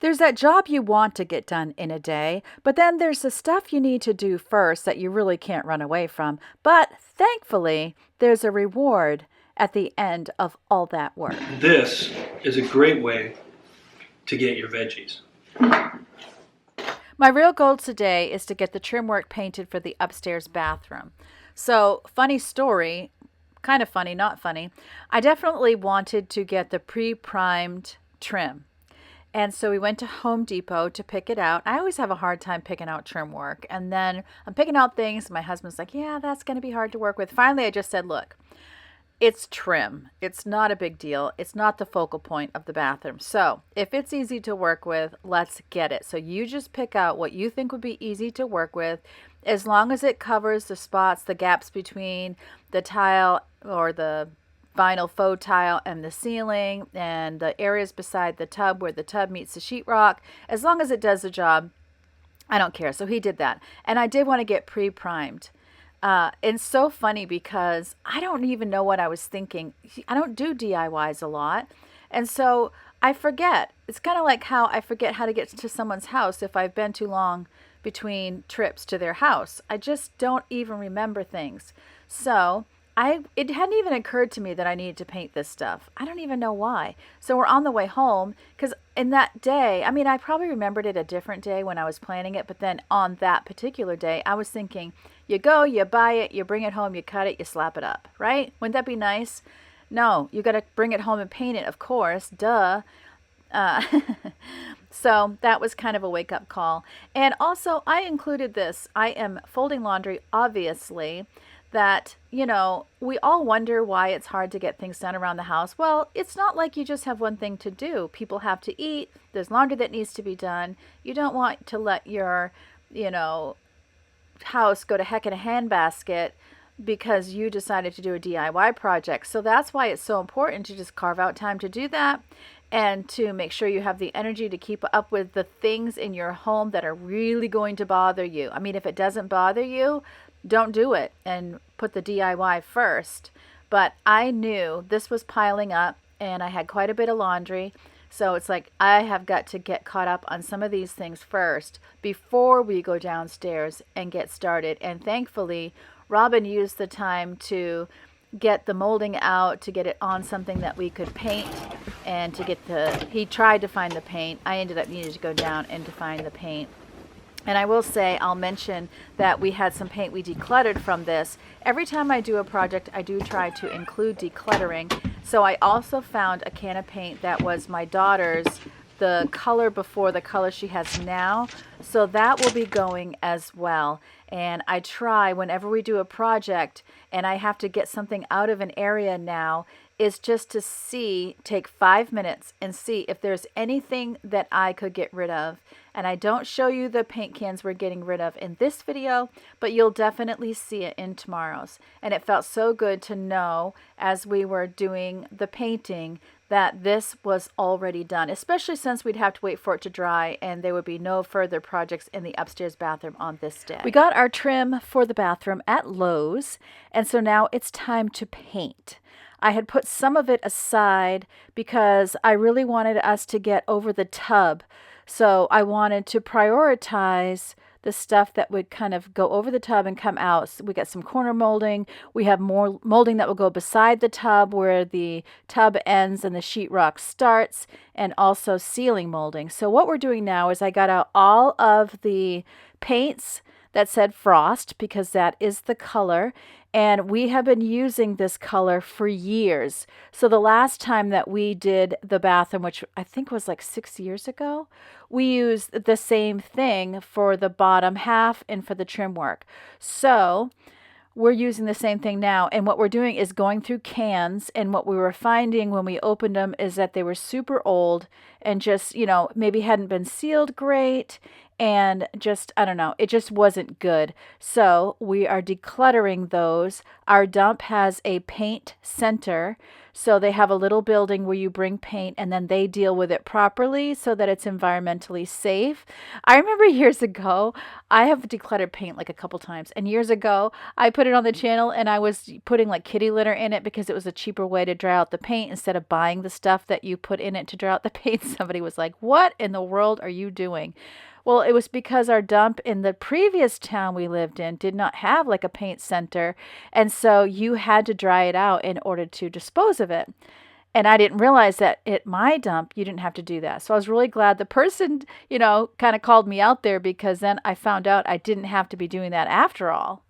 There's that job you want to get done in a day, but then there's the stuff you need to do first that you really can't run away from. But thankfully, there's a reward at the end of all that work. This is a great way to get your veggies. My real goal today is to get the trim work painted for the upstairs bathroom. So, funny story, kind of funny, not funny. I definitely wanted to get the pre-primed trim. And so we went to Home Depot to pick it out. I always have a hard time picking out trim work. And then I'm picking out things. My husband's like, yeah, that's going to be hard to work with. Finally, I just said, look, it's trim. It's not a big deal. It's not the focal point of the bathroom. So if it's easy to work with, let's get it. So you just pick out what you think would be easy to work with, as long as it covers the spots, the gaps between the tile or the vinyl faux tile and the ceiling and the areas beside the tub where the tub meets the sheetrock. As long as it does the job, I don't care. So he did that. And I did want to get pre-primed. It's so funny because I don't even know what I was thinking. I don't do DIYs a lot. And so I forget. It's kind of like how I forget how to get to someone's house if I've been too long between trips to their house. I just don't even remember things. So it hadn't even occurred to me that I needed to paint this stuff. I don't even know why. So we're on the way home because in that day, I mean, I probably remembered it a different day when I was planning it, but then on that particular day, I was thinking, you go, you buy it, you bring it home, you cut it, you slap it up, right? Wouldn't that be nice? No, you got to bring it home and paint it, of course, duh. Uh, so that was kind of a wake-up call. And also, I included this. I am folding laundry, obviously, that, we all wonder why it's hard to get things done around the house. Well, it's not like you just have one thing to do. People have to eat. There's laundry that needs to be done. You don't want to let your, house go to heck in a handbasket because you decided to do a DIY project. So that's why it's so important to just carve out time to do that and to make sure you have the energy to keep up with the things in your home that are really going to bother you. I mean, if it doesn't bother you, don't do it and put the DIY first. But I knew this was piling up and I had quite a bit of laundry. So it's like I have got to get caught up on some of these things first before we go downstairs and get started. And thankfully, Robin used the time to get the molding out, to get it on something that we could paint, and to get he tried to find the paint. I ended up needing to go down and to find the paint. And I will say, I'll mention that we had some paint we decluttered from this. Every time I do a project, I do try to include decluttering. So I also found a can of paint that was my daughter's, the color before the color she has now. So that will be going as well. And I try whenever we do a project and I have to get something out of an area now, is just to take 5 minutes and see if there's anything that I could get rid of. And I don't show you the paint cans we're getting rid of in this video, but you'll definitely see it in tomorrow's. And it felt so good to know as we were doing the painting that this was already done, especially since we'd have to wait for it to dry and there would be no further projects in the upstairs bathroom on this day. We got our trim for the bathroom at Lowe's, and so now it's time to paint. I had put some of it aside because I really wanted us to get over the tub. So I wanted to prioritize the stuff that would kind of go over the tub and come out. So we got some corner molding. We have more molding that will go beside the tub where the tub ends and the sheetrock starts, and also ceiling molding. So what we're doing now is I got out all of the paints that said frost because that is the color. And we have been using this color for years. So the last time that we did the bathroom, which I think was like 6 years ago, we used the same thing for the bottom half and for the trim work. So we're using the same thing now. And what we're doing is going through cans. And what we were finding when we opened them is that they were super old and just, maybe hadn't been sealed great. and just, I don't know, it just wasn't good. So we are decluttering those. Our dump has a paint center. So they have a little building where you bring paint and then they deal with it properly so that it's environmentally safe. I remember years ago, I have decluttered paint like a couple times. And years ago, I put it on the channel and I was putting like kitty litter in it because it was a cheaper way to dry out the paint instead of buying the stuff that you put in it to dry out the paint. Somebody was like, "What in the world are you doing?" Well, it was because our dump in the previous town we lived in did not have like a paint center. And so you had to dry it out in order to dispose of it. And I didn't realize that at my dump, you didn't have to do that. So I was really glad the person, kind of called me out there because then I found out I didn't have to be doing that after all.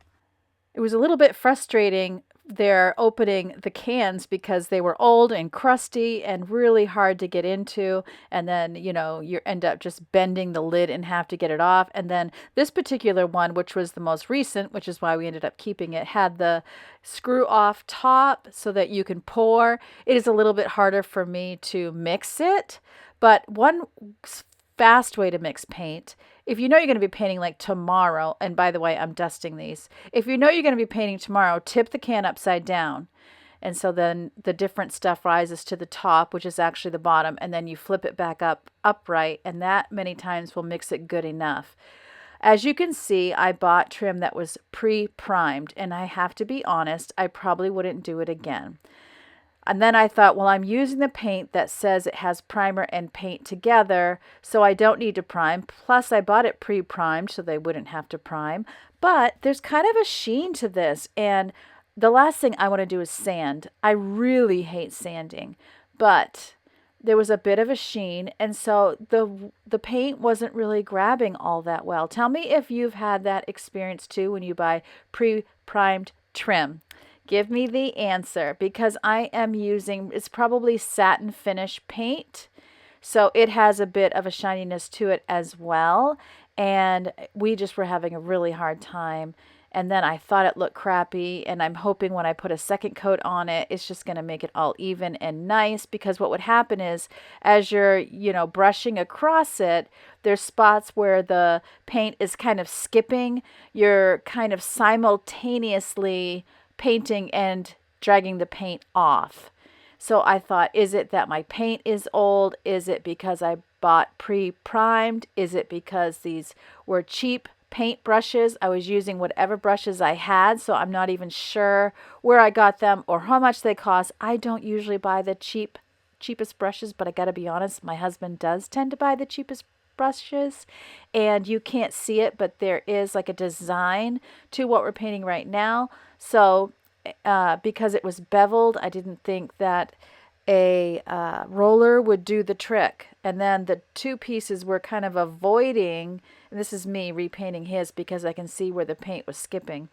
It was a little bit frustrating their opening the cans because they were old and crusty and really hard to get into. And then, you end up just bending the lid and have to get it off. And then this particular one, which was the most recent, which is why we ended up keeping it, had the screw off top so that you can pour. It is a little bit harder for me to mix it, but one fast way to mix paint. If you know you're going to be painting like tomorrow, and by the way, I'm dusting these. If you know you're going to be painting tomorrow, tip the can upside down. And so then the different stuff rises to the top, which is actually the bottom, and then you flip it back up upright, and that many times will mix it good enough. As you can see, I bought trim that was pre-primed, and I have to be honest, I probably wouldn't do it again. And then I thought, well, I'm using the paint that says it has primer and paint together, so I don't need to prime. Plus, I bought it pre-primed, so they wouldn't have to prime. But there's kind of a sheen to this, and the last thing I want to do is sand. I really hate sanding, but there was a bit of a sheen, and so the paint wasn't really grabbing all that well. Tell me if you've had that experience too when you buy pre-primed trim. Give me the answer because I am using, it's probably satin finish paint. So it has a bit of a shininess to it as well. And we just were having a really hard time. And then I thought it looked crappy. And I'm hoping when I put a second coat on it, it's just going to make it all even and nice. Because what would happen is as you're, brushing across it, there's spots where the paint is kind of skipping. You're kind of simultaneously painting and dragging the paint off. So I thought, is it that my paint is old? Is it because I bought pre-primed? Is it because these were cheap paint brushes? I was using whatever brushes I had, so I'm not even sure where I got them or how much they cost. I don't usually buy the cheapest brushes, but I gotta be honest, my husband does tend to buy the cheapest brushes, and you can't see it, but there is like a design to what we're painting right now. So because it was beveled, I didn't think that a roller would do the trick. And then the two pieces were kind of avoiding, and this is me repainting his because I can see where the paint was skipping.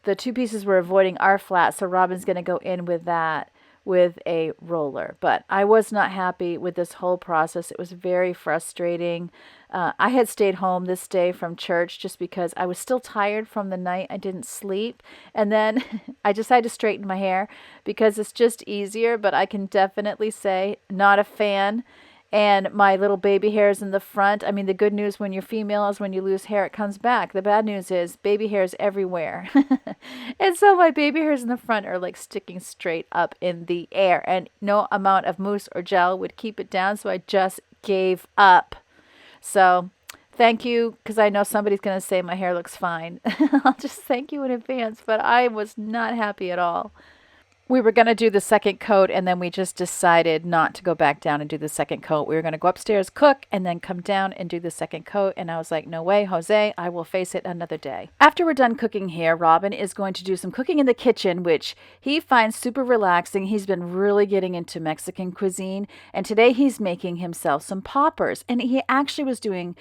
The two pieces were avoiding our flat, so Robin's going to go in with that with a roller. But I was not happy with this whole process. It was very frustrating. I had stayed home this day from church just because I was still tired from the night. I didn't sleep. And then I decided to straighten my hair because it's just easier, but I can definitely say not a fan. And my little baby hairs in the front. I mean, the good news when you're female is when you lose hair, it comes back. The bad news is baby hairs everywhere. And so my baby hairs in the front are like sticking straight up in the air. And no amount of mousse or gel would keep it down. So I just gave up. So thank you, because I know somebody's going to say my hair looks fine. I'll just thank you in advance. But I was not happy at all. We were going to do the second coat, and then we just decided not to go back down and do the second coat. We were going to go upstairs, cook, and then come down and do the second coat. And I was like, no way, Jose, I will face it another day. After we're done cooking here, Robin is going to do some cooking in the kitchen, which he finds super relaxing. He's been really getting into Mexican cuisine, and today he's making himself some poppers. And he actually was doing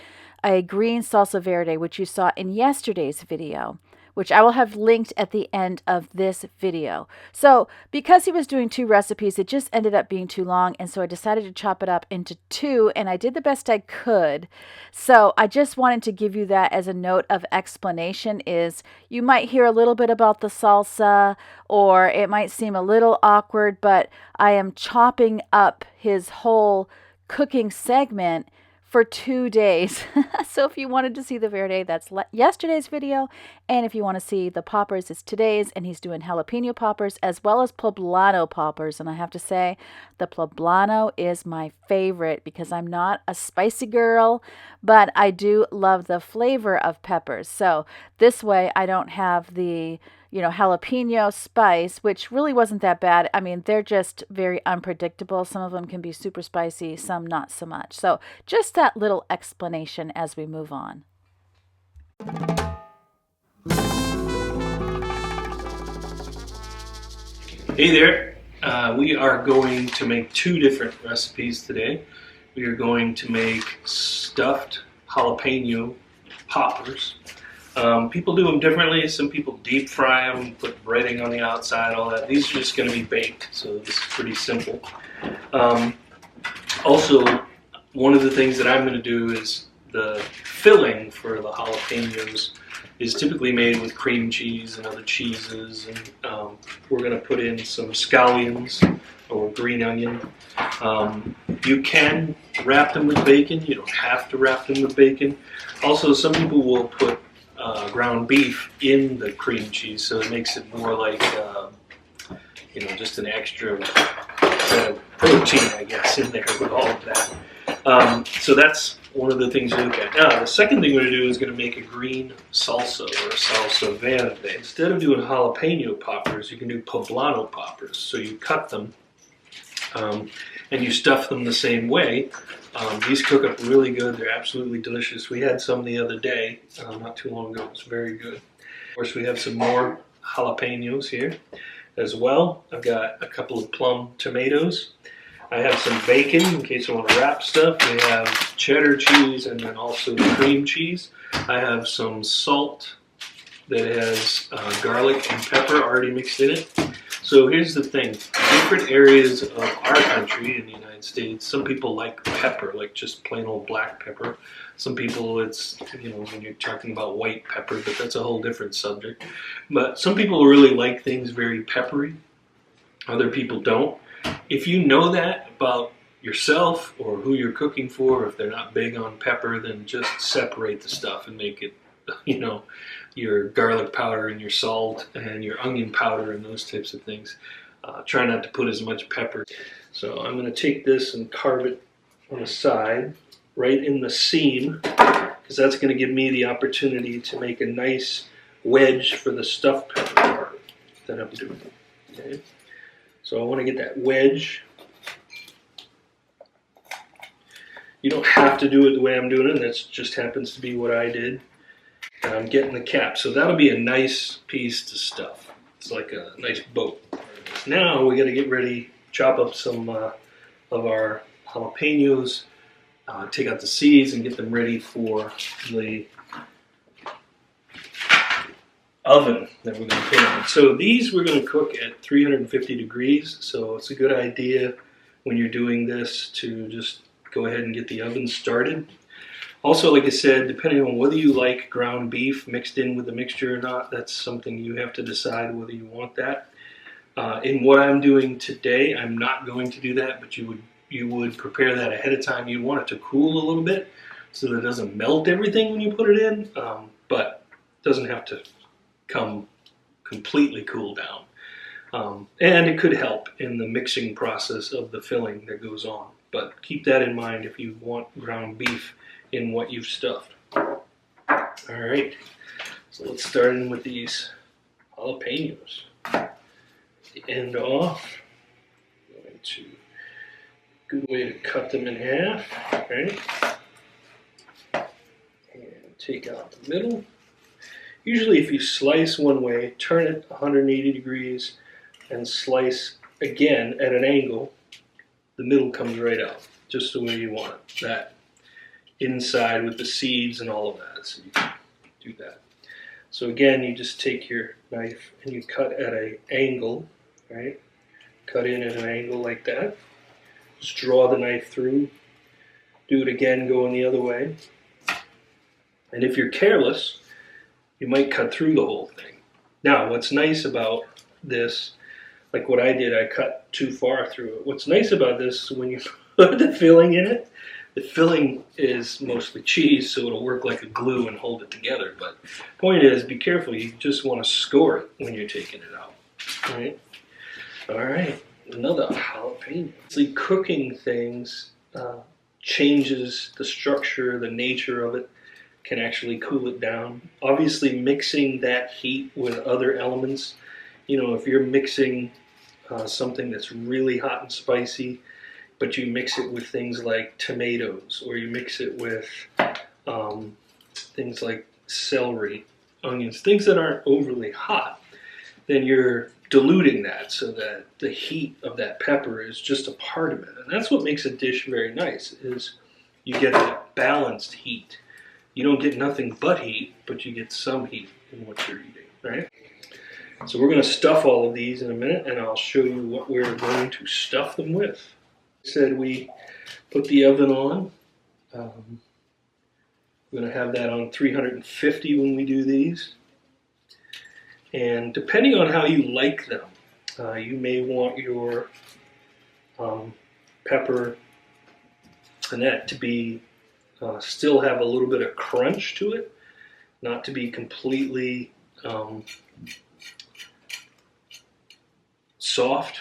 a green salsa verde, which you saw in yesterday's video, which I will have linked at the end of this video. So because he was doing two recipes, it just ended up being too long. And so I decided to chop it up into two, and I did the best I could. So I just wanted to give you that as a note of explanation is you might hear a little bit about the salsa, or it might seem a little awkward, but I am chopping up his whole cooking segment for 2 days. So if you wanted to see the verde, that's yesterday's video. And if you want to see the poppers, it's today's. And he's doing jalapeno poppers as well as poblano poppers. And I have to say, the poblano is my favorite because I'm not a spicy girl, but I do love the flavor of peppers. So this way I don't have the jalapeno spice, which really wasn't that bad. I mean, they're just very unpredictable. Some of them can be super spicy, some not so much. So just that little explanation as we move on. Hey there, we are going to make 2 different recipes today. We are going to make stuffed jalapeno poppers. People do them differently. Some people deep fry them, put breading on the outside, all that. These are just going to be baked, so this is pretty simple. Also, one of the things that I'm going to do is the filling for the jalapenos is typically made with cream cheese and other cheeses, and we're going to put in some scallions or green onion. You can wrap them with bacon. You don't have to wrap them with bacon. Also, some people will put ground beef in the cream cheese, so it makes it more like just an extra kind of protein, I guess, in there with all of that. So that's one of the things you look at. Now, the second thing we're going to do is going to make a green salsa or a salsa verde. Instead of doing jalapeno poppers, you can do poblano poppers. So you cut them and you stuff them the same way. These cook up really good. They're absolutely delicious. We had some the other day, not too long ago. It was very good. Of course, we have some more jalapenos here as well. I've got a couple of plum tomatoes. I have some bacon in case I want to wrap stuff. We have cheddar cheese and then also the cream cheese. I have some salt that has garlic and pepper already mixed in it. So here's the thing. Different areas of our country in the United States, some people like pepper, like just plain old black pepper. Some people it's, when you're talking about white pepper, but that's a whole different subject. But some people really like things very peppery. Other people don't. If you know that about yourself or who you're cooking for, if they're not big on pepper, then just separate the stuff and make it, your garlic powder and your salt and your onion powder and those types of things. Try not to put as much pepper. So I'm going to take this and carve it on the side, right in the seam, because that's going to give me the opportunity to make a nice wedge for the stuffed pepper part that I'm doing. Okay? So I want to get that wedge. You don't have to do it the way I'm doing it. That just happens to be what I did. And I'm getting the cap. So that'll be a nice piece to stuff. It's like a nice boat. Now we got to get ready, chop up some of our jalapenos, take out the seeds and get them ready for the oven that we're going to put on. So these we're going to cook at 350 degrees. So it's a good idea when you're doing this to just go ahead and get the oven started. Also, like I said, depending on whether you like ground beef mixed in with the mixture or not, that's something you have to decide whether you want that. In what I'm doing today, I'm not going to do that, but you would prepare that ahead of time. You want it to cool a little bit so that it doesn't melt everything when you put it in, but it doesn't have to come completely cool down. And it could help in the mixing process of the filling that goes on. But keep that in mind if you want ground beef in what you've stuffed. Alright, so let's start in with these jalapenos. The end off. Going to, good way to cut them in half, right? And take out the middle. Usually if you slice one way, turn it 180 degrees and slice again at an angle, the middle comes right out, just the way you want it. That inside with the seeds and all of that, so you can do that. So again, you just take your knife and you cut at an angle, right? Cut in at an angle like that. Just draw the knife through. Do it again going the other way. And if you're careless, you might cut through the whole thing. Now, what's nice about this, like what I did, I cut too far through it. What's nice about this is when you put the filling in it, The filling is mostly cheese, so it'll work like a glue and hold it together. But point is, be careful. You just want to score it when you're taking it out. All right. All right. Another jalapeno. See, cooking things changes the structure, the nature of it. Can actually cool it down. Obviously, mixing that heat with other elements. You know, if you're mixing something that's really hot and spicy, but you mix it with things like tomatoes, or you mix it with things like celery, onions, things that aren't overly hot, then you're diluting that so that the heat of that pepper is just a part of it. And that's what makes a dish very nice, is you get that balanced heat. You don't get nothing but heat, but you get some heat in what you're eating, right? So we're going to stuff all of these in a minute, and I'll show you what we're going to stuff them with. I said we put the oven on. We're going to have that on 350 when we do these. And depending on how you like them, you may want your pepper and that to be still have a little bit of crunch to it, not to be completely soft.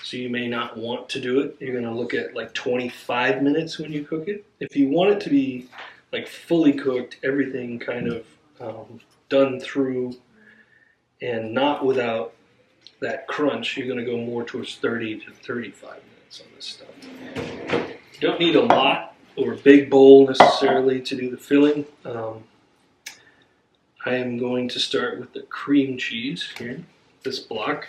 So you may not want to do it. You're going to look at like 25 minutes when you cook it. If you want it to be like fully cooked, everything kind of done through and not without that crunch, you're going to go more towards 30 to 35 minutes on this stuff. You don't need a lot or a big bowl necessarily to do the filling. I am going to start with the cream cheese here, this block.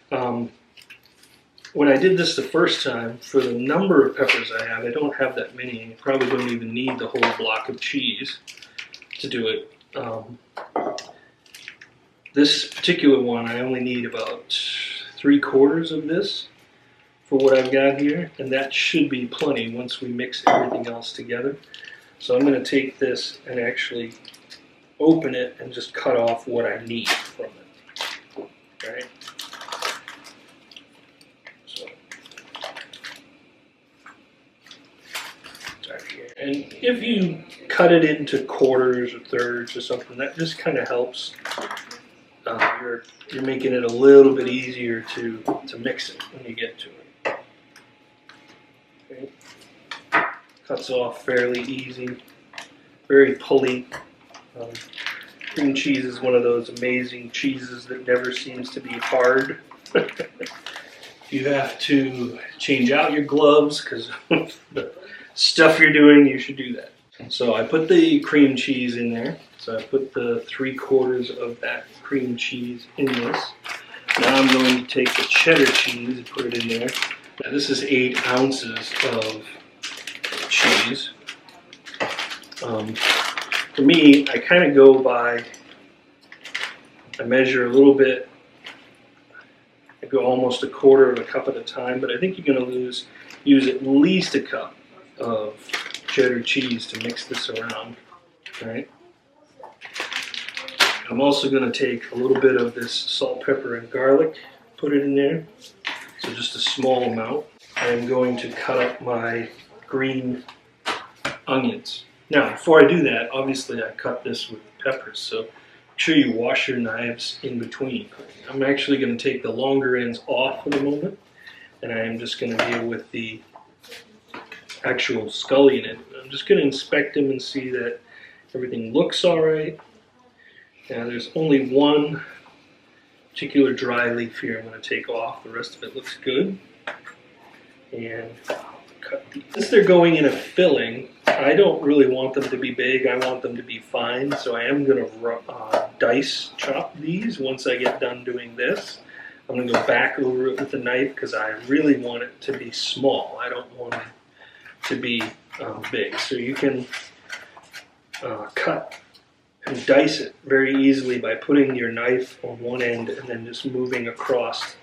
When I did this the first time, for the number of peppers I have, I don't have that many. You probably don't even need the whole block of cheese to do it. This particular one, I only need about 3/4 of this for what I've got here, and that should be plenty once we mix everything else together. So I'm going to take this and actually open it and just cut off what I need from it. Right? So, right here. And if you cut it into quarters or thirds or something, that just kind of helps. You're making it a little bit easier to mix it when you get to it. Okay. Cuts off fairly easy, very pulley. Cream cheese is one of those amazing cheeses that never seems to be hard. You have to change out your gloves because the stuff you're doing, you should do that. So I put the cream cheese in there. So I put the 3/4 of that cream cheese in this. Now I'm going to take the cheddar cheese and put it in there. Now this is 8 ounces of cheese. For me, I kind of go by, I measure a little bit. I go almost 1/4 cup at a time, but I think you're going to use at least a cup of cheddar cheese to mix this around. All right. I'm also going to take a little bit of this salt, pepper, and garlic, put it in there, so just a small amount. I'm going to cut up my green onions. Now, before I do that, obviously I cut this with peppers, so make sure you wash your knives in between. I'm actually going to take the longer ends off for the moment, and I am just going to deal with the actual sculling it. I'm just going to inspect them and see that everything looks all right. Now there's only one particular dry leaf here I'm going to take off. The rest of it looks good. And cut these. Since they're going in a filling, I don't really want them to be big. I want them to be fine. So I am going to dice chop these once I get done doing this. I'm going to go back over it with a knife because I really want it to be small. I don't want it to be big. So you can cut and dice it very easily by putting your knife on one end and then just moving across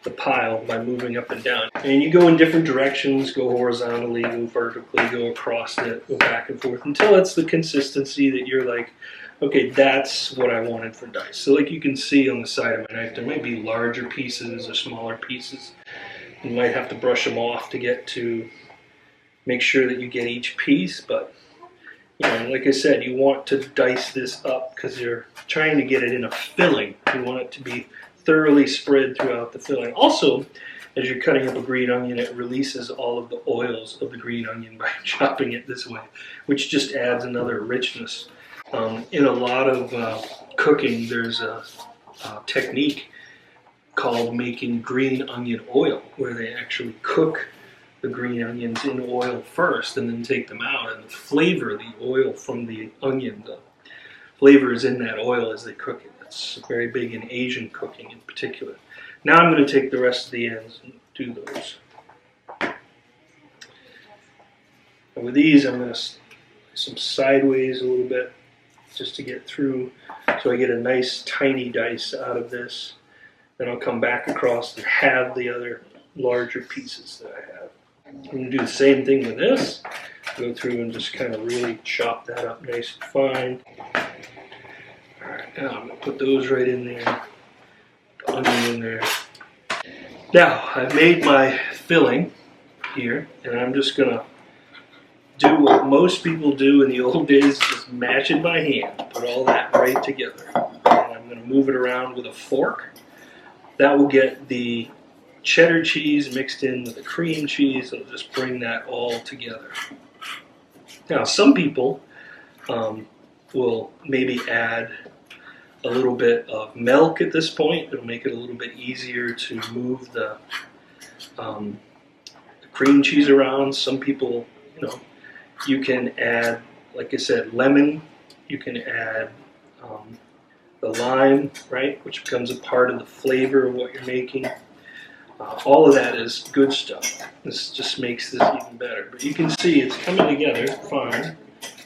the pile by moving up and down. And you go in different directions, go horizontally, go vertically, go across it, go back and forth until it's the consistency that you're like, okay, that's what I wanted for dice. So like you can see on the side of my knife, there might be larger pieces or smaller pieces. You might have to brush them off to get to make sure that you get each piece. But you know, like I said, you want to dice this up because you're trying to get it in a filling. You want it to be thoroughly spread throughout the filling. Also, as you're cutting up a green onion, it releases all of the oils of the green onion by chopping it this way, which just adds another richness. In a lot of cooking, there's a technique called making green onion oil, where they actually cook the green onions in oil first and then take them out and flavor the oil from the onion. The flavor is in that oil as they cook it. That's very big in Asian cooking in particular. Now I'm going to take the rest of the ends and do those. And with these, I'm going to slice them sideways a little bit just to get through, so I get a nice tiny dice out of this. Then I'll come back across and have the other larger pieces that I have. I'm going to do the same thing with this. Go through and just kind of really chop that up nice and fine. Alright, now I'm going to put those right in there. The onion in there. Now, I've made my filling here, and I'm just going to do what most people do in the old days, just mash it by hand. Put all that right together. And I'm going to move it around with a fork. That will get the cheddar cheese mixed in with the cream cheese. It'll just bring that all together. Now, some people will maybe add a little bit of milk at this point. It'll make it a little bit easier to move the cream cheese around. Some people, you know, you can add, like I said, lemon. You can add the lime, right, which becomes a part of the flavor of what you're making. All of that is good stuff. This just makes this even better. But you can see it's coming together fine,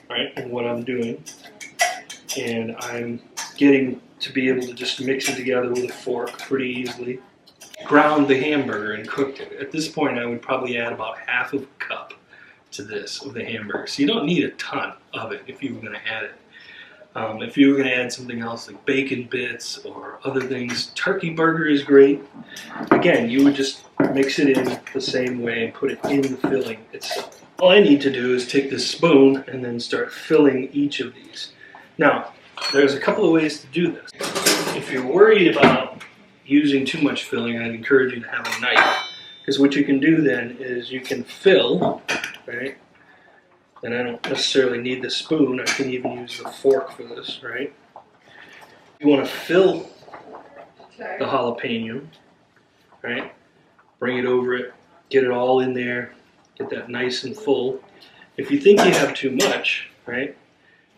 right, in what I'm doing. And I'm getting to be able to just mix it together with a fork pretty easily. Ground the hamburger and cooked it. At this point, I would probably add about half of a cup to this of the hamburger. So you don't need a ton of it if you were going to add it. If you were going to add something else like bacon bits or other things, turkey burger is great. Again, you would just mix it in the same way and put it in the filling itself. All I need to do is take this spoon and then start filling each of these. Now, there's a couple of ways to do this. If you're worried about using too much filling, I'd encourage you to have a knife. Because what you can do then is you can fill, right? And I don't necessarily need the spoon. I can even use the fork for this, right? You want to fill the jalapeno, right? Bring it over it, get it all in there, get that nice and full. If you think you have too much, right,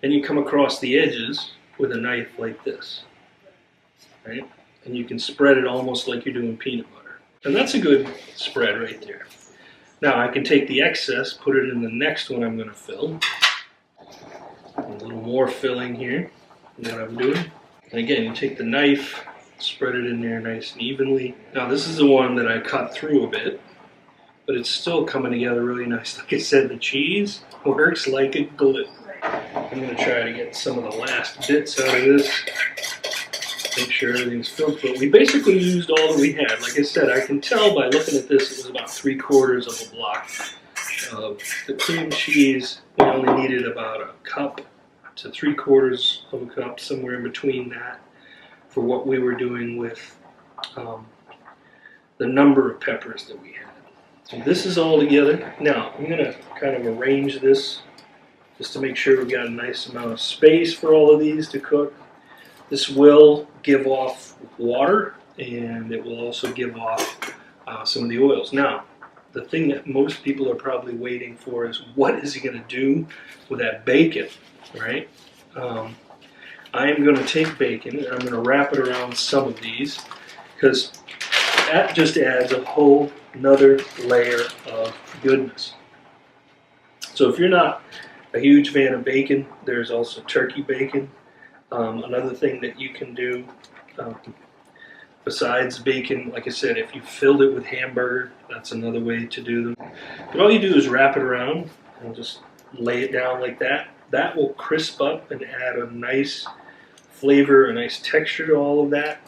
then you come across the edges with a knife like this, right? And you can spread it almost like you're doing peanut butter. And that's a good spread right there. Now I can take the excess, put it in the next one I'm going to fill. A little more filling here is what I'm doing. And again, you take the knife, spread it in there nice and evenly. Now this is the one that I cut through a bit, but it's still coming together really nice. Like I said, the cheese works like a glue. I'm going to try to get some of the last bits out of this. Make sure everything's filled. But we basically used all that we had. Like I said, I can tell by looking at this, it was about 3/4 of a block of the cream cheese. We only needed about a cup to 3/4 of a cup, somewhere in between that, for what we were doing with the number of peppers that we had. So this is all together. Now, I'm going to kind of arrange this just to make sure we've got a nice amount of space for all of these to cook. This will give off water, and it will also give off some of the oils. Now, the thing that most people are probably waiting for is, what is he going to do with that bacon, right? I am going to take bacon, and I'm going to wrap it around some of these, because that just adds a whole another layer of goodness. So if you're not a huge fan of bacon, there's also turkey bacon. Another thing that you can do besides bacon, like I said, if you filled it with hamburger, that's another way to do them. But all you do is wrap it around and just lay it down like that. That will crisp up and add a nice flavor, a nice texture to all of that.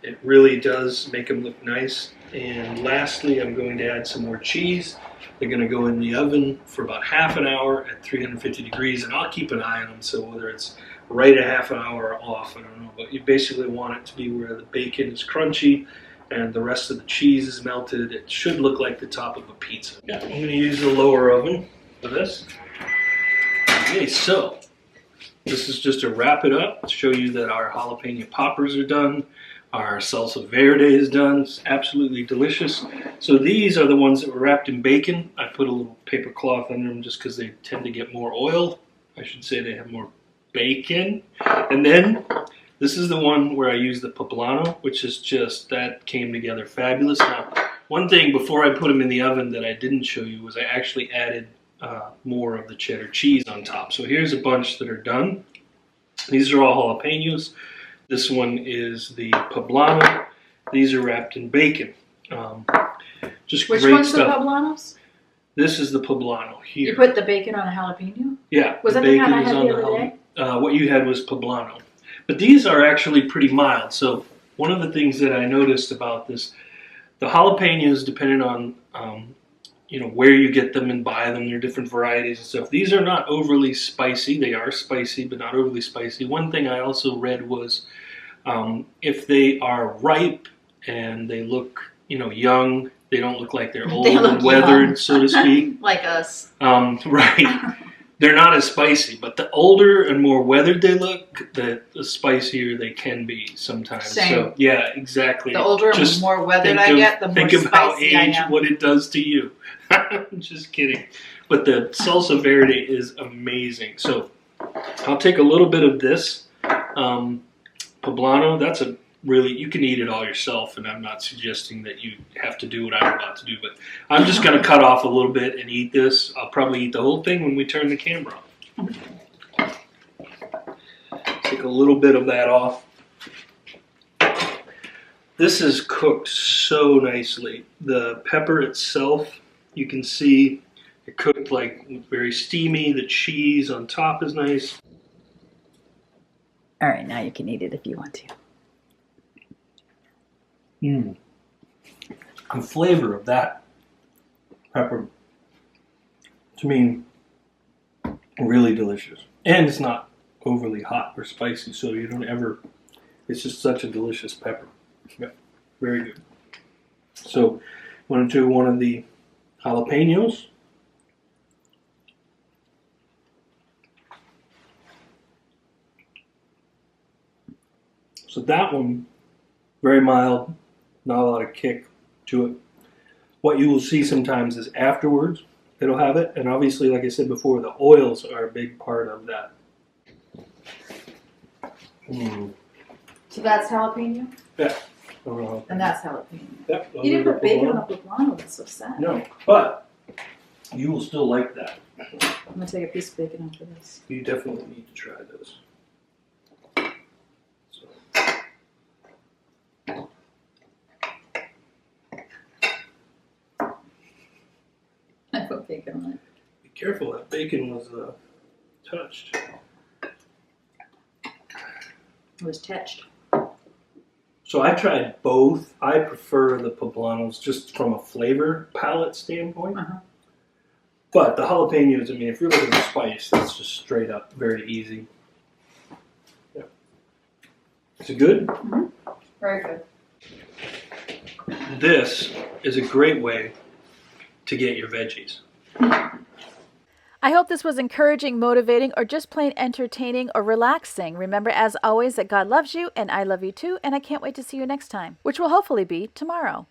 It really does make them look nice. And lastly, I'm going to add some more cheese. They're going to go in the oven for about half an hour at 350 degrees, and I'll keep an eye on them. So whether it's right a half an hour or off, I don't know. But you basically want it to be where the bacon is crunchy and the rest of the cheese is melted. It should look like the top of a pizza. Yeah, I'm going to use the lower oven for this. Okay, so this is just to wrap it up, show you that our jalapeno poppers are done. Our salsa verde is done. It's absolutely delicious. So these are the ones that were wrapped in bacon. I put a little paper cloth under them just because they tend to get more oil. I should say they have more bacon. And then this is the one where I use the poblano, which is just, that came together fabulous. Now, one thing before I put them in the oven that I didn't show you was I actually added more of the cheddar cheese on top. So here's a bunch that are done. These are all jalapenos. This one is the poblano. These are wrapped in bacon. Just Which great one's stuff. the poblanos? This is the poblano here. You put the bacon on a jalapeno? Yeah. Was that the kind I had the other day? What you had was poblano. But these are actually pretty mild. So one of the things that I noticed about this, the jalapenos, depending on where you get them and buy them, there are different varieties and stuff. These are not overly spicy. They are spicy, but not overly spicy. One thing I also read was if they are ripe and they look, young, they don't look like they're old and weathered, young, so to speak. Like us. Right. They're not as spicy, but the older and more weathered they look, the spicier they can be sometimes. Same. So yeah, exactly. The older and more weathered I get, the more spicy about age, I am. what it does to you. I'm just kidding. But the salsa verde is amazing. So I'll take a little bit of this poblano. That's a really, you can eat it all yourself, and I'm not suggesting that you have to do what I'm about to do, but I'm just going to cut off a little bit and eat this. I'll probably eat the whole thing when we turn the camera off. Take a little bit of that off. This is cooked so nicely. The pepper itself, you can see it cooked like very steamy. The cheese on top is nice. All right, now you can eat it if you want to. The flavor of that pepper, to me, really delicious. And it's not overly hot or spicy, so you don't ever, it's just such a delicious pepper. Yeah, very good. So, I'm going to do one of the jalapenos. So that one, very mild, not a lot of kick to it. What you will see sometimes is afterwards, it'll have it. And obviously, like I said before, the oils are a big part of that. So that's jalapeno? Yeah. And that's jalapeno. Yeah, You didn't put bacon on a poblano, that's so sad. No, but you will still like that. I'm going to take a piece of bacon after this. You definitely need to try this. I put bacon on it. Be careful, that bacon was touched. It was touched. So I tried both. I prefer the poblanos just from a flavor palette standpoint. But the jalapenos, I mean, if you're looking for spice, that's just straight up very easy. Yeah. Is it good? Very good. This is a great way to get your veggies. I hope this was encouraging, motivating, or just plain entertaining or relaxing. Remember, as always, that God loves you and I love you too, and I can't wait to see you next time, which will hopefully be tomorrow.